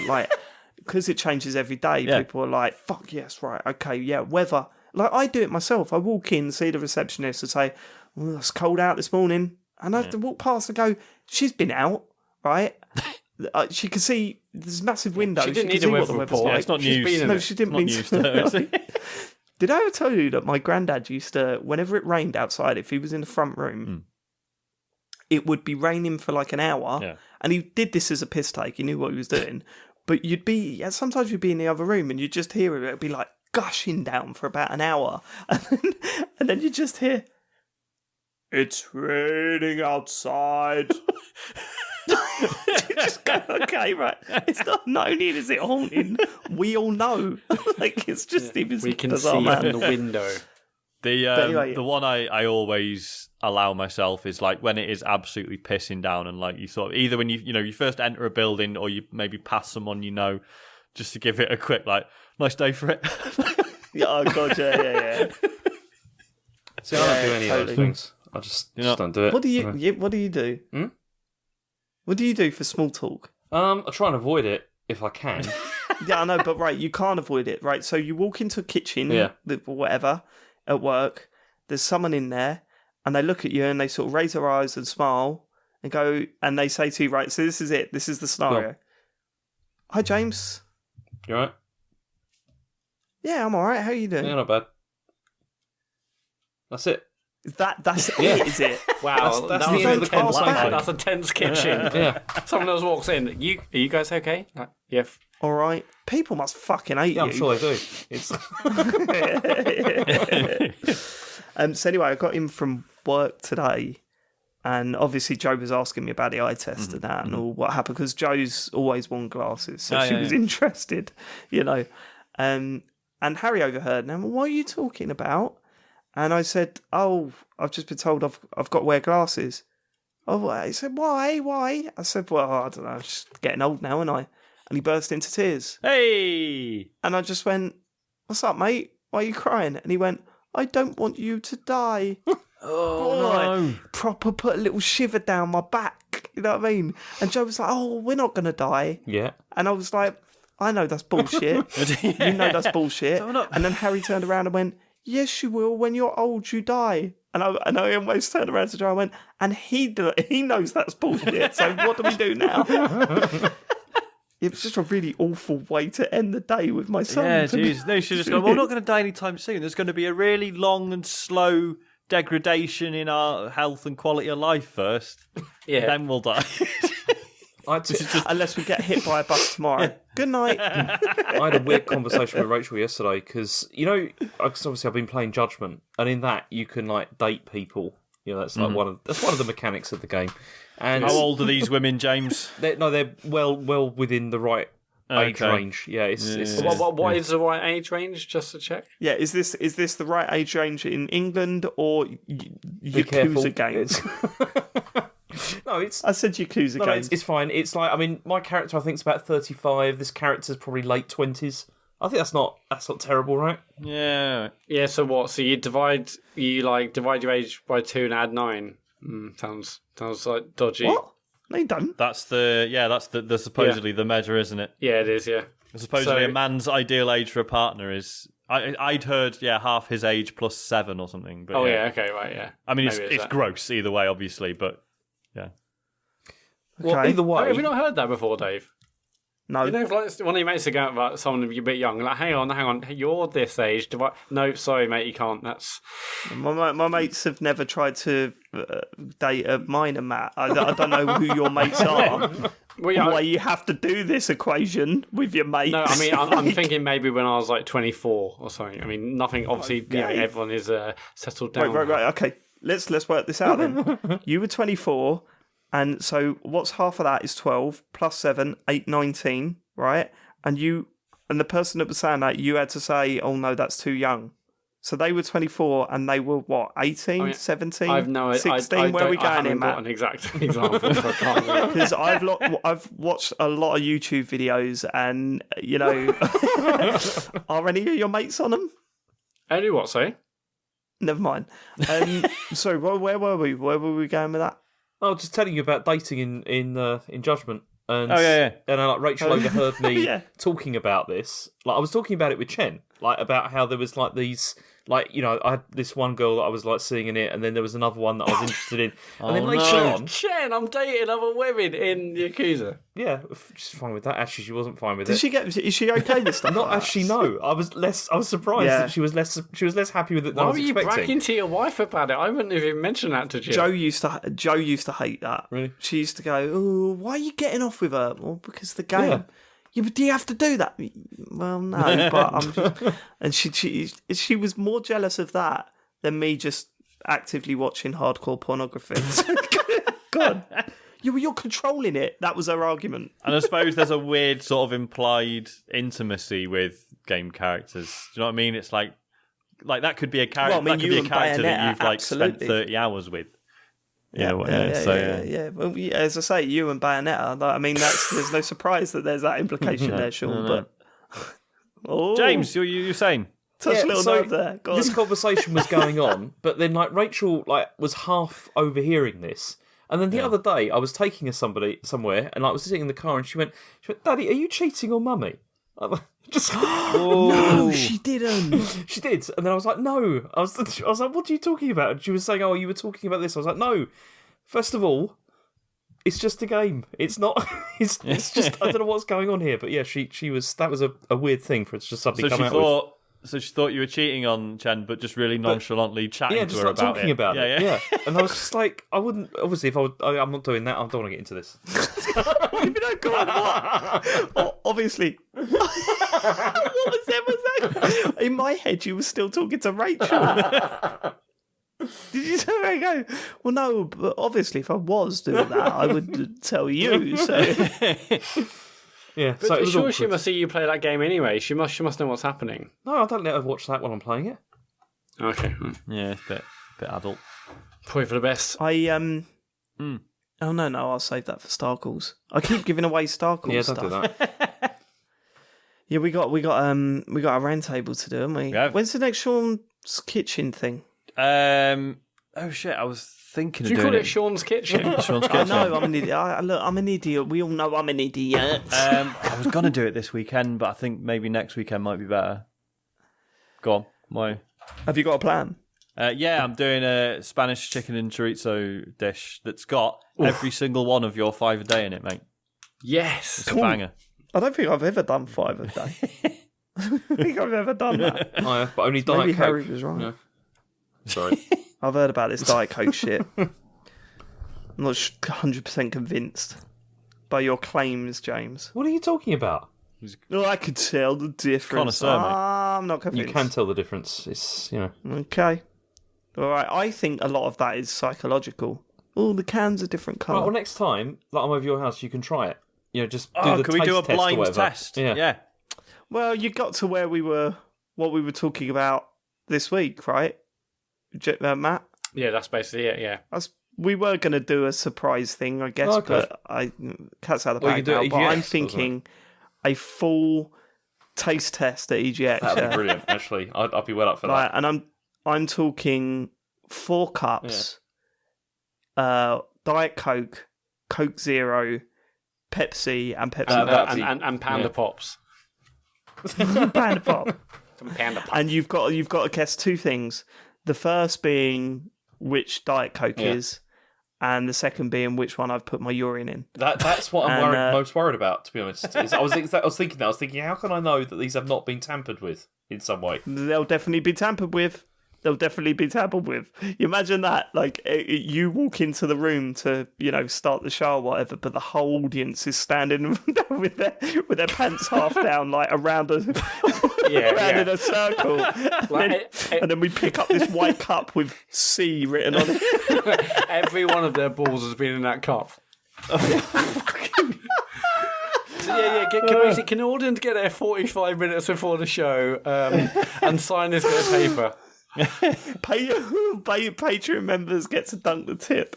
Speaker 1: like, because it changes every day, people are like, fuck yes, right, okay, yeah, weather. Like, I do it myself. I walk in, see the receptionist and say, oh, it's cold out this morning. And I have to walk past and go, she's been out, right? She can see there's massive windows.
Speaker 3: She didn't need a weather report.
Speaker 2: Like. It's not news.
Speaker 1: No, she didn't mean to. Did I ever tell you that my granddad used to, whenever it rained outside, if he was in the front room, it would be raining for like an hour. Yeah. And he did this as a piss take. He knew what he was doing. But sometimes you'd be in the other room and you'd just hear it. It'd be like gushing down for about an hour. And then you just hear, it's raining outside. You just go, okay, right. It's not only is it haunting, we all know. Like, it's just him.
Speaker 3: We can see from the window.
Speaker 2: The one I always allow myself is like when it is absolutely pissing down, and like you sort of either when you first enter a building or you maybe pass someone just to give it a quick like nice day for it.
Speaker 1: Yeah, oh god, yeah.
Speaker 4: See, I don't do any of those things. I just don't do it.
Speaker 1: What do you do? What do you do for small talk?
Speaker 4: I try and avoid it if I can.
Speaker 1: Yeah, I know, but right, you can't avoid it, right? So you walk into a kitchen, whatever, at work, there's someone in there, and they look at you and they sort of raise their eyes and smile and go, and they say to you, right, so this is it, this is the scenario.
Speaker 4: Cool.
Speaker 1: Hi, James.
Speaker 4: You alright?
Speaker 1: Yeah, I'm alright, how are you doing?
Speaker 4: Yeah, not bad. That's it.
Speaker 1: That's it, is it?
Speaker 3: Wow,
Speaker 4: that's the end of the conversation.
Speaker 3: That's a tense kitchen.
Speaker 4: Yeah. Someone
Speaker 3: else walks in. Are you guys okay? Yeah.
Speaker 1: All right. People must fucking hate you.
Speaker 4: I'm sure they do. It's...
Speaker 1: So anyway, I got in from work today, and obviously Joe was asking me about the eye test and that and all what happened, because Joe's always worn glasses, so she was interested, And Harry overheard, and what are you talking about? And I said, oh, I've just been told I've got to wear glasses. Oh, he said, why? I said, well, I don't know, I'm just getting old now, aren't I? And he burst into tears.
Speaker 2: Hey!
Speaker 1: And I just went, what's up, mate? Why are you crying? And he went, I don't want you to die.
Speaker 2: No.
Speaker 1: Proper put a little shiver down my back. You know what I mean? And Joe was like, oh, we're not going to die.
Speaker 4: Yeah.
Speaker 1: And I was like, I know that's bullshit. You know that's bullshit. And then Harry turned around and went, yes, you will. When you're old, you die. And I almost turned around to Joe and went, and he knows that's bullshit. So what do we do now? It was just a really awful way to end the day with my son.
Speaker 2: Yeah, jeez. No, you should just go, well, we're not going to die anytime soon. There's going to be a really long and slow degradation in our health and quality of life first. Yeah. Then we'll die.
Speaker 1: Unless we get hit by a bus tomorrow. Good night.
Speaker 4: I had a weird conversation with Rachel yesterday because, obviously I've been playing Judgment, and in that you can like date people. That's like one of the mechanics of the game. And
Speaker 2: how old are these women, James?
Speaker 4: They're well within the right age range. Yeah, it's
Speaker 3: what is the right age range? Just to check.
Speaker 1: Yeah, is this the right age range in England or Yakuza games?
Speaker 4: No,
Speaker 1: I said Yakuza games.
Speaker 4: It's fine. It's like, I mean, my character I think is about 35. This character's probably late 20s. I think that's not terrible, right?
Speaker 2: Yeah.
Speaker 3: Yeah. So what? So you divide your age by 2 and add 9. Sounds like dodgy.
Speaker 1: What? No, you don't.
Speaker 2: That's the supposedly the measure, isn't it?
Speaker 3: Yeah, it is. Yeah.
Speaker 2: Supposedly, a man's ideal age for a partner is I'd heard half his age plus 7 or something. But
Speaker 3: okay, right, yeah.
Speaker 2: I mean, it's gross either way, obviously, but yeah.
Speaker 3: Well,
Speaker 1: okay.
Speaker 3: Either way, have you not heard that before, Dave?
Speaker 1: No.
Speaker 3: If like one of your mates are going about someone a bit young, like, hang on, you're this age. No, sorry, mate, you can't. That's
Speaker 1: my mates have never tried to date a minor, Matt. I don't know who your mates are. Why you have to do this equation with your mates?
Speaker 3: No, I mean, I'm thinking maybe when I was like 24 or something. I mean, nothing. Obviously, everyone is settled down.
Speaker 1: Right. Okay, let's work this out then. You were 24. And so what's half of that is 12, plus 7, 8, 19, right? And the person that was saying that, you had to say, oh no, that's too young. So they were 24 and they were what, 18, 17,
Speaker 3: I've no,
Speaker 1: 16? Where are we going in, Matt?
Speaker 3: I haven't got an exact example, so I can't.
Speaker 1: Because I've watched a lot of YouTube videos and, are any of your mates on them?
Speaker 3: Any what, say?
Speaker 1: Never mind. So where were we? Where were we going with that?
Speaker 4: I was just telling you about dating in Judgment. And,
Speaker 2: And
Speaker 4: Rachel overheard me talking about this. Like, I was talking about it with Chen, like about how there was like these, like, I had this one girl that I was like seeing in it, and then there was another one that I was interested in. And then later on,
Speaker 3: Chen, I'm dating other women in Yakuza.
Speaker 4: Yeah, she's fine with that. Actually, she wasn't fine with it.
Speaker 1: Is she okay with stuff?
Speaker 4: Not like actually, no. I was surprised that she was less happy with it than I was expecting.
Speaker 3: Why were you bragging to your wife about it? I wouldn't have even mentioned that to Jill.
Speaker 1: Joe used to hate that.
Speaker 4: Really?
Speaker 1: She used to go, "Oh, why are you getting off with her?" Well, because the game. Yeah, but do you have to do that? Well, no, but I'm just... And she was more jealous of that than me just actively watching hardcore pornography. God. You're controlling it. That was her argument.
Speaker 2: And I suppose there's a weird sort of implied intimacy with game characters. Do you know what I mean? It's like like that could be a character.
Speaker 1: Well, I mean,
Speaker 2: that could be a character that you've like
Speaker 1: absolutely.
Speaker 2: spent 30 hours with.
Speaker 1: Yeah. Well, as I say, you and Bayonetta. I mean, there's no surprise that there's that implication there, Sean.
Speaker 2: No.
Speaker 1: But
Speaker 2: James, you're saying
Speaker 1: touch a little nerve there. Go
Speaker 4: this
Speaker 1: on.
Speaker 4: conversation was going on, but then like Rachel was half overhearing this. And then the other day, I was taking her somewhere, and I was sitting in the car, and she went, "Daddy, are you cheating on Mummy?"
Speaker 1: No, she didn't.
Speaker 4: She did, and then I was like, "No." I was like, "What are you talking about?" And she was saying, "Oh, you were talking about this." I was like, "No. First of all, it's just a game. It's not. It's just. I don't know what's going on here." But yeah, she was. That was a weird thing for it to just suddenly come out with.
Speaker 2: So she thought you were cheating on Chen, but just really nonchalantly chatting to her
Speaker 4: like
Speaker 2: about
Speaker 4: talking
Speaker 2: it.
Speaker 4: about it. Yeah. And I was just like, I wouldn't. Obviously, if I'm not doing that. I don't want to get into this.
Speaker 1: Obviously. What was that? In my head, you were still talking to Rachel. Did you tell her? Go, well, no, but obviously, if I was doing that, I would tell you. So.
Speaker 4: Yeah,
Speaker 3: but so sure, she must see you play that game anyway. She must know what's happening.
Speaker 4: No, I don't let her watch that when I'm playing it.
Speaker 3: Okay.
Speaker 2: Yeah, it's a bit adult.
Speaker 3: Probably for the best.
Speaker 1: Oh no, I'll save that for Star Calls. I keep giving away Star Calls.
Speaker 4: Yeah,
Speaker 1: stuff.
Speaker 4: don't do that.
Speaker 1: Yeah, we got a round table to do, haven't we?
Speaker 2: Yeah.
Speaker 1: When's the next Sean's Kitchen thing?
Speaker 2: Oh shit, I was thinking
Speaker 3: of doing it. Do you call it Sean's Kitchen?
Speaker 2: Sean's Kitchen.
Speaker 1: I know, I'm an idiot. Look, I'm an idiot. We all know I'm an idiot.
Speaker 2: I was going to do it this weekend, but I think maybe next weekend might be better. Go on. Why?
Speaker 1: Have you got a plan?
Speaker 2: Yeah, I'm doing a Spanish chicken and chorizo dish that's got every single one of your 5 a day in it, mate.
Speaker 3: Yes.
Speaker 2: It's a banger.
Speaker 1: I don't think I've ever done 5 a day. I don't think I've ever done that.
Speaker 4: I have, but only Diet
Speaker 1: Maybe
Speaker 4: Coke.
Speaker 1: Harry was right.
Speaker 4: No. Sorry.
Speaker 1: I've heard about this Diet Coke shit. I'm not 100% convinced by your claims, James.
Speaker 4: What are you talking about?
Speaker 1: No, I could tell the difference.
Speaker 2: Connoisseur, mate.
Speaker 1: I'm not convinced.
Speaker 4: You can tell the difference. It's,
Speaker 1: Okay. All right. I think a lot of that is psychological. Oh, the cans are different colour.
Speaker 4: Right, well, next time that I'm over your house, you can try it. Just do the
Speaker 2: can we do a
Speaker 4: taste test or
Speaker 2: blind
Speaker 4: whatever.
Speaker 2: test?
Speaker 4: Yeah.
Speaker 1: Well, you got to what we were talking about this week, right, Matt?
Speaker 3: Yeah, that's basically it. Yeah.
Speaker 1: We were going to do a surprise thing, I guess, but cat's out of the bag now. But I'm thinking a full taste test at EGX.
Speaker 4: That'd be brilliant. Actually, I'd be well up for that.
Speaker 1: And I'm talking 4 cups, Diet Coke, Coke Zero, Pepsi, and Pepsi
Speaker 3: and Panda Pops.
Speaker 1: Panda Pop.
Speaker 3: Some Panda Pops.
Speaker 1: And you've got to guess 2 things. The first being which Diet Coke is, and the second being which one I've put my urine in.
Speaker 4: That's what I'm most worried about, to be honest. I was thinking, how can I know that these have not been tampered with in some way?
Speaker 1: They'll definitely be tampered with. You imagine that, like, you walk into the room to, start the show or whatever, but the whole audience is standing with their pants half down, like around in a circle, and then we pick up this white cup with C written on it.
Speaker 3: Every one of their balls has been in that cup. So can the audience get there 45 minutes before the show and sign this bit of paper?
Speaker 1: Patreon members get to dunk the tip.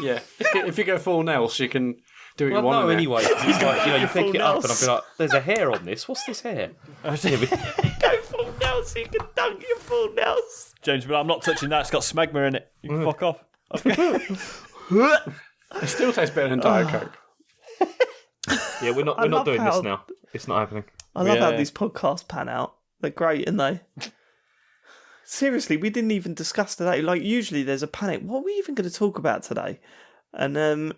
Speaker 3: Yeah, if you go full nails, you can do what you want.
Speaker 4: No, anyway, it's like you pick it up and I'll be like, "There's a hair on this. What's this hair?"
Speaker 1: Go full nails, so you can dunk your full nails.
Speaker 2: James, but I'm not touching that. It's got smegma in it. You can fuck off.
Speaker 3: It still tastes better than Diet Coke.
Speaker 4: Yeah, we're not doing this now. It's not happening.
Speaker 1: I love how these podcasts pan out. They're great, aren't they? Seriously, we didn't even discuss today. Like, usually there's a panic. What are we even going to talk about today? And then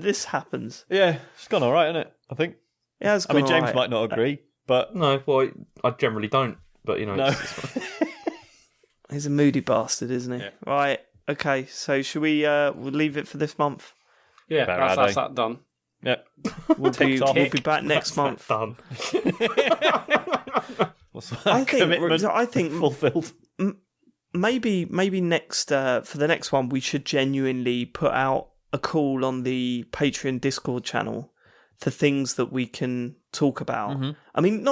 Speaker 1: this happens.
Speaker 2: Yeah, it's gone all right, isn't it? I think.
Speaker 1: Yeah, it's gone
Speaker 2: James might not agree, but
Speaker 4: no. Well, I generally don't. But
Speaker 2: no.
Speaker 1: He's a moody bastard, isn't he?
Speaker 2: Yeah.
Speaker 1: Right. Okay. So should we? We'll leave it for this month.
Speaker 3: Yeah, that's that done.
Speaker 2: Yeah,
Speaker 1: we'll be back next month.
Speaker 4: Done.
Speaker 1: I think
Speaker 2: fulfilled.
Speaker 1: Maybe next for the next one we should genuinely put out a call on the Patreon Discord channel for things that we can talk about. I mean,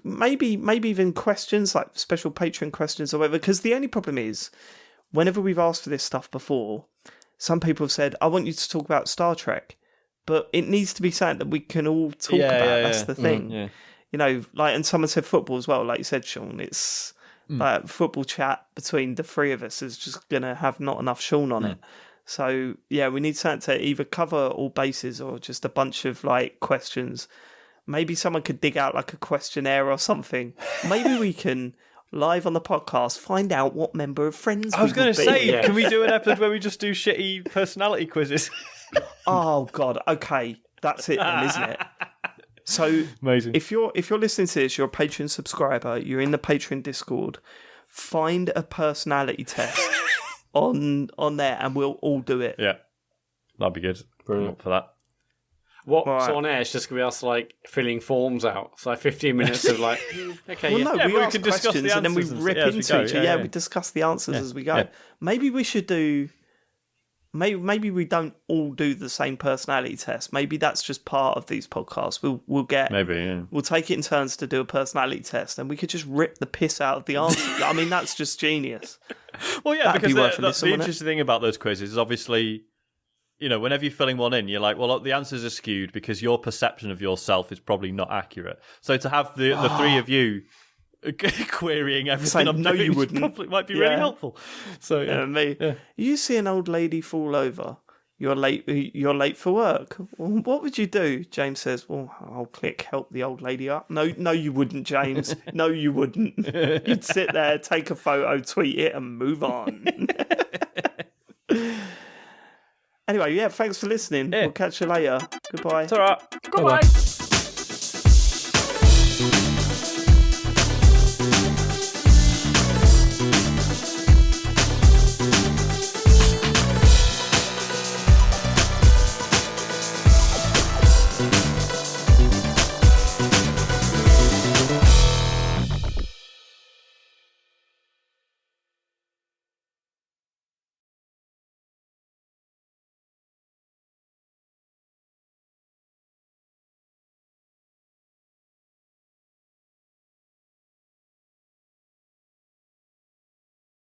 Speaker 1: maybe even questions like special Patreon questions or whatever. Because the only problem is, whenever we've asked for this stuff before, some people have said, "I want you to talk about Star Trek," but it needs to be something that we can all talk about. That's the thing. You know, like, and someone said football as well. Like you said, Sean, it's like football chat between the three of us is just gonna have not enough Sean on it. So yeah, we need something to either cover all bases or just a bunch of like questions. Maybe someone could dig out like a questionnaire or something. Maybe we can live on the podcast find out what member of Friends.
Speaker 2: I was going to say, can we do an episode where we just do shitty personality quizzes?
Speaker 1: Oh God, okay, that's it then, isn't it? So
Speaker 2: amazing.
Speaker 1: If you're listening to this, you're a Patreon subscriber, you're in the Patreon Discord, find a personality test on there, and we'll all do it.
Speaker 2: Yeah, that'd be good. Brilliant for that.
Speaker 3: What's on air is just going to be us like filling forms out. So 15 minutes of like, okay,
Speaker 1: well, no, we
Speaker 2: can
Speaker 1: ask
Speaker 2: discuss
Speaker 1: questions and then we rip into each other. Yeah, we discuss the answers as we go. Yeah. Maybe we should do. Maybe we don't all do the same personality test. Maybe that's just part of these podcasts. We'll get. We'll take it in turns to do a personality test, and we could just rip the piss out of the answers. I mean, that's just genius.
Speaker 2: Well, yeah, because the interesting thing about those quizzes is obviously, you know, whenever you're filling one in, you're like, well, the answers are skewed because your perception of yourself is probably not accurate. So to have the three of you querying everything I'm doing,
Speaker 1: you wouldn't.
Speaker 2: Probably might be really helpful. So
Speaker 1: you see an old lady fall over, you're late for work. Well, what would you do? James says, well, I'll click help the old lady up. No, you wouldn't, James. No, you wouldn't. You'd sit there, take a photo, tweet it, and move on. Anyway, thanks for listening. We'll catch you later. Goodbye.
Speaker 2: It's all right.
Speaker 3: Goodbye.